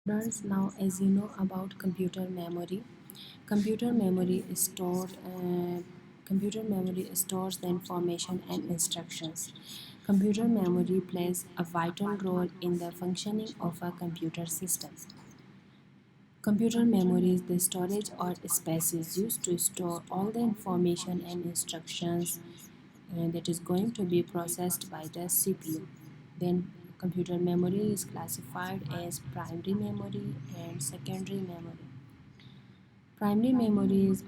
Students, now as you know about computer memory is stored. Computer memory stores the information and instructions. Computer memory plays a vital role in the functioning of a computer system. Computer memory is the storage or space used to store all the information and instructions that is going to be processed by the CPU. Then computer memory is classified as primary memory and secondary memory. Primary memory is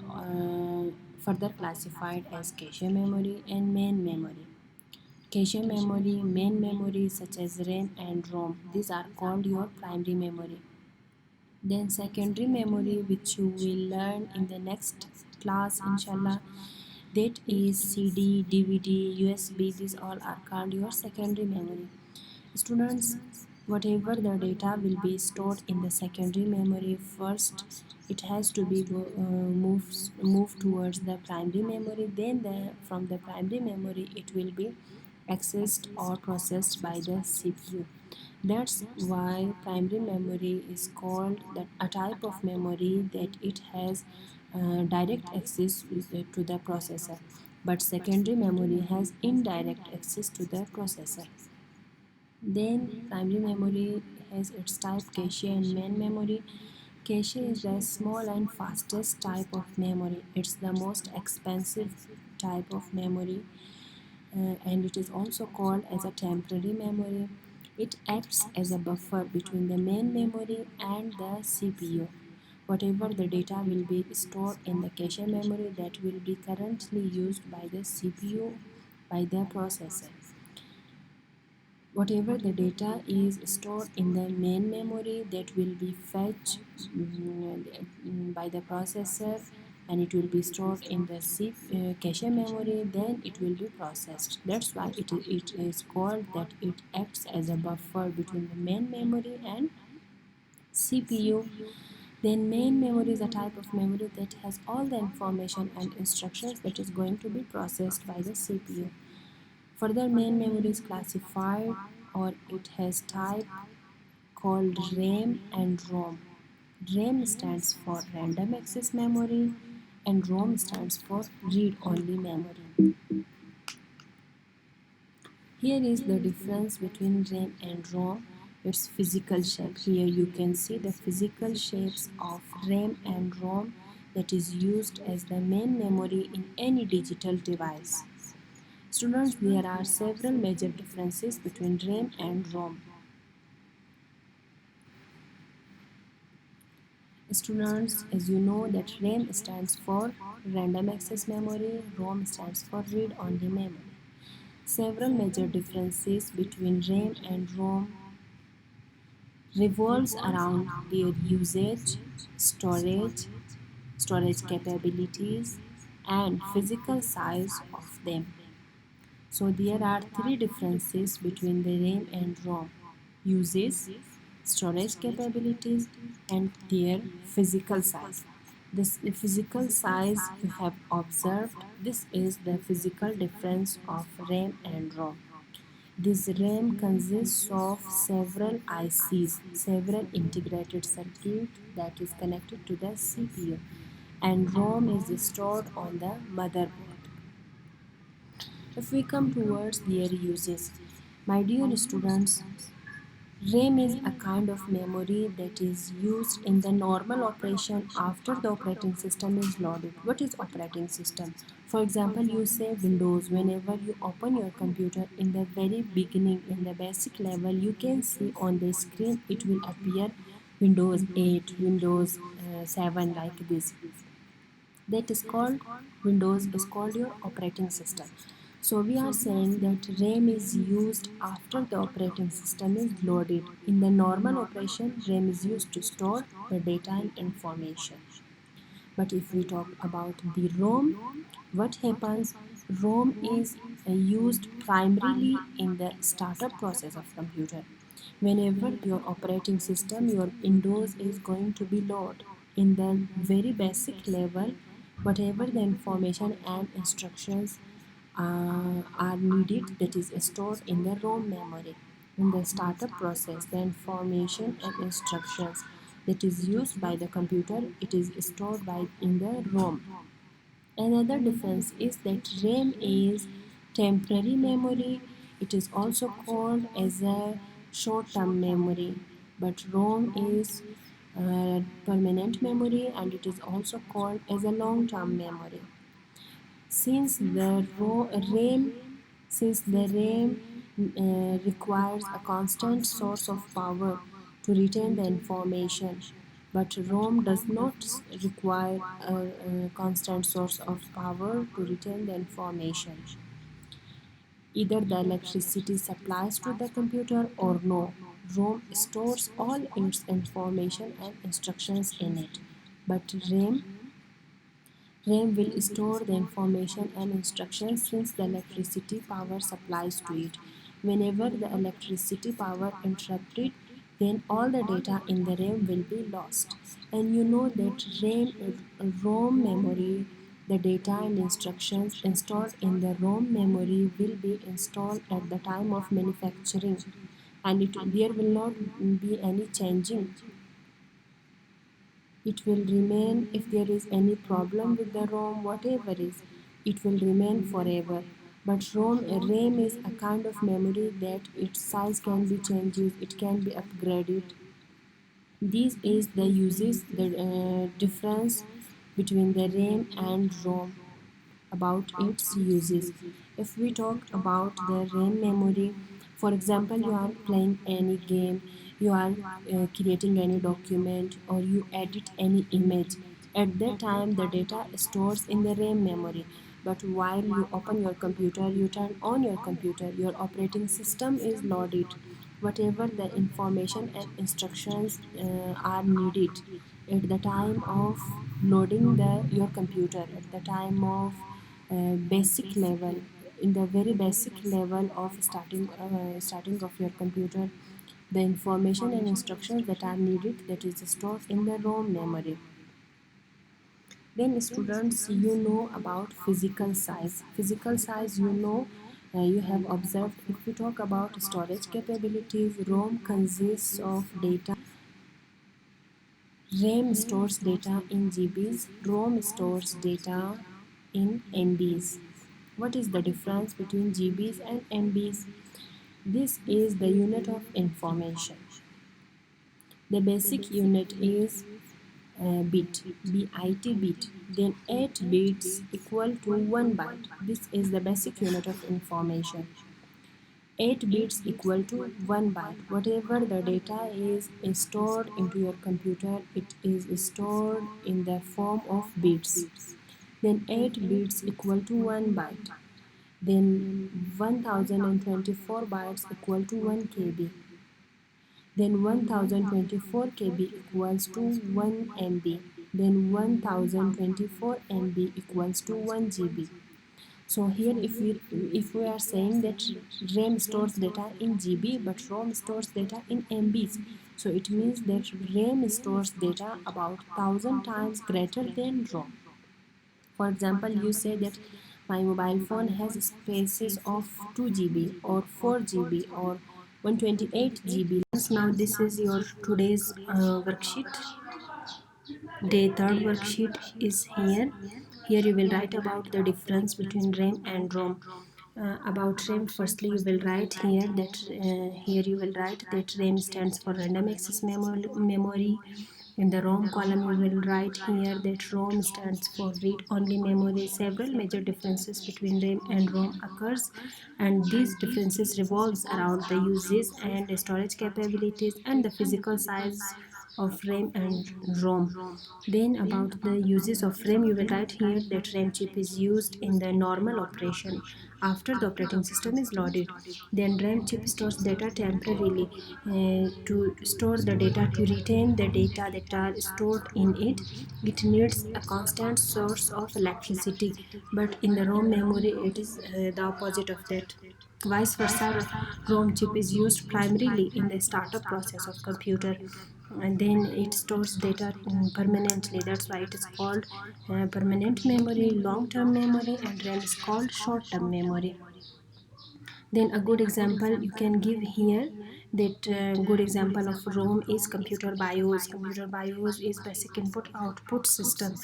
further classified as cache memory and main memory. Cache memory, main memory such as RAM and ROM, these are called your primary memory. Then secondary memory, which you will learn in the next class inshallah, that is CD, DVD, USB, these all are called your secondary memory. Students, whatever the data will be stored in the secondary memory, first it has to be moved towards the primary memory, then from the primary memory it will be accessed or processed by the CPU. That's why primary memory is called that a type of memory that it has direct access to the processor, but secondary memory has indirect access to the processor. Then primary memory has its type cache and main memory. Cache is the small and fastest type of memory. It's the most expensive type of memory, and it is also called as a temporary memory. It acts as a buffer between the main memory and the CPU. Whatever the data will be stored in the cache memory, that will be currently used by the CPU, by the processor. Whatever the data is stored in the main memory, that will be fetched by the processor, and it will be stored in the cache memory, then it will be processed. That's why it is called that it acts as a buffer between the main memory and CPU. Then main memory is a type of memory that has all the information and instructions that is going to be processed by the CPU. Further, main memory is classified, or it has type called RAM and ROM. RAM stands for random access memory and ROM stands for read-only memory. Here is the difference between RAM and ROM. Its physical shape. Here you can see the physical shapes of RAM and ROM that is used as the main memory in any digital device. Students, there are several major differences between RAM and ROM. Students, as you know that RAM stands for random access memory, ROM stands for read-only memory. Several major differences between RAM and ROM revolves around their usage, storage capabilities, and physical size of them. So there are three differences between the RAM and ROM: uses, storage capabilities, and their physical size. This physical size you have observed, this is the physical difference of RAM and ROM. This RAM consists of several ICs, several integrated circuits that is connected to the CPU, and ROM is stored on the motherboard. If we come towards their uses, my dear students, RAM is a kind of memory that is used in the normal operation after the operating system is loaded. What is operating system? For example, you say Windows. Whenever you open your computer, in the very beginning, in the basic level, you can see on the screen it will appear Windows 8, Windows 7, like this. That is called Windows is called your operating system. So we are saying that RAM is used after the operating system is loaded. In the normal operation, RAM is used to store the data and information. But if we talk about the ROM, what happens? ROM is used primarily in the startup process of computer. Whenever your operating system, your Windows is going to be loaded, in the very basic level, whatever the information and instructions are needed, that is stored in the ROM memory. In the startup process, the information and instructions that is used by the computer, it is stored in the ROM. Another difference is that RAM is temporary memory. It is also called as a short-term memory, but ROM is permanent memory, and it is also called as a long-term memory. Since the RAM, requires a constant source of power to retain the information, but ROM does not require a constant source of power to retain the information. Either the electricity supplies to the computer or no. ROM stores all its information and instructions in it, but RAM will store the information and instructions since the electricity power supplies to it. Whenever the electricity power interrupted, then all the data in the RAM will be lost. And you know that ROM memory, the data and instructions installed in the ROM memory will be installed at the time of manufacturing, and there will not be any changing. It will remain. If there is any problem with the ROM, whatever is, it will remain forever. But RAM is a kind of memory that its size can be changed, it can be upgraded. This is the uses, the difference between the RAM and ROM. About its uses. If we talk about the RAM memory, for example, you are playing any game, you are creating any document, or you edit any image. At that time, the data stores in the RAM memory. But while you open your computer, you turn on your computer, your operating system is loaded. Whatever the information and instructions are needed at the time of loading your computer, at the time of basic level, in the very basic level of starting of your computer, the information and instructions that are needed, that is stored in the ROM memory. Then students, you know about physical size. Physical size, you have observed. If we talk about storage capabilities, ROM consists of data. RAM stores data in GBs, ROM stores data in MBs. What is the difference between GBs and MBs? This is the unit of information. The basic unit is bit. Then 8 bits equal to 1 byte. This is the basic unit of information. 8 bits equal to 1 byte. Whatever the data is stored into your computer, it is stored in the form of bits. Then 8 bits equal to 1 byte. Then 1024 bytes equal to 1 KB. Then 1024 KB equals to 1 MB. Then 1024 MB equals to 1 GB. So here if we are saying that RAM stores data in GB but ROM stores data in MBs, so it means that RAM stores data about 1000 times greater than ROM. For example, you say that my mobile phone has spaces of 2 GB or 4 GB or 128 GB. Now this is your today's worksheet. Day third worksheet is here. Here you will write about the difference between RAM and ROM. About RAM, firstly you will write here that RAM stands for random access memory. In the ROM column you will write here that ROM stands for read-only memory. Several major differences between RAM and ROM occurs, and these differences revolves around the uses and storage capabilities and the physical size of RAM and ROM. Then about the uses of RAM, you will write here that RAM chip is used in the normal operation after the operating system is loaded. Then RAM chip stores data temporarily. To store the data, to retain the data that are stored in it, it needs a constant source of electricity. But in the ROM memory, it is the opposite of that. Vice versa, ROM chip is used primarily in the startup process of computer, and then it stores data permanently. That's why it is called permanent memory, long-term memory, and RAM is called short-term memory. Then a good example you can give here, that good example of ROM is computer BIOS. Computer BIOS is basic input output system,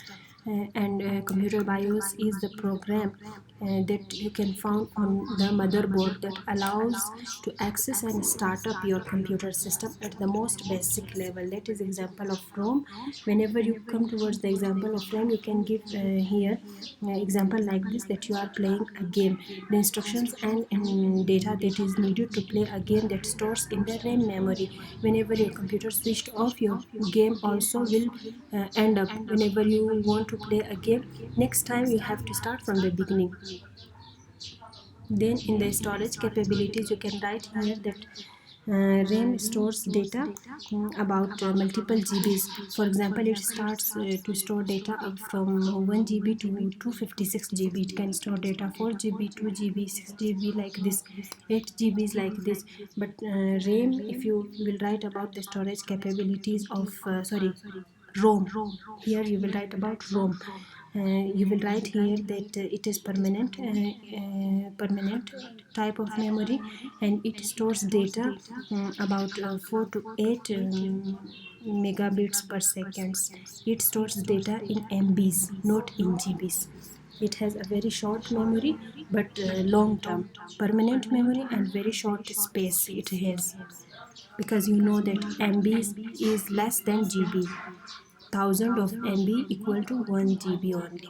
and computer BIOS is the program that you can find on the motherboard that allows to access and start up your computer system at the most basic level. That is example of ROM. Whenever you come towards the example of RAM, you can give here example like this, that you are playing a game. The instructions and data that is needed to play a game that stores in the RAM memory. Whenever your computer switched off, your game also will end up. Whenever you want to play a game, next time you have to start from the beginning. Then in the storage capabilities, you can write here that RAM stores data about multiple GBs. For example, it starts to store data up from 1 GB to 256 GB. It can store data 4 GB, 2 GB, 6 GB like this, 8 GBs like this. But RAM, if you will write about the storage capabilities of ROM, here you will write about ROM. You will write here that it is permanent type of memory, and it stores data about 4 to 8 megabits per second. It stores data in MBs, not in GBs. It has a very short memory, but long term permanent memory, and very short space it has, because you know that MBs is less than GB. 1000 of MB equal to 1 GB only.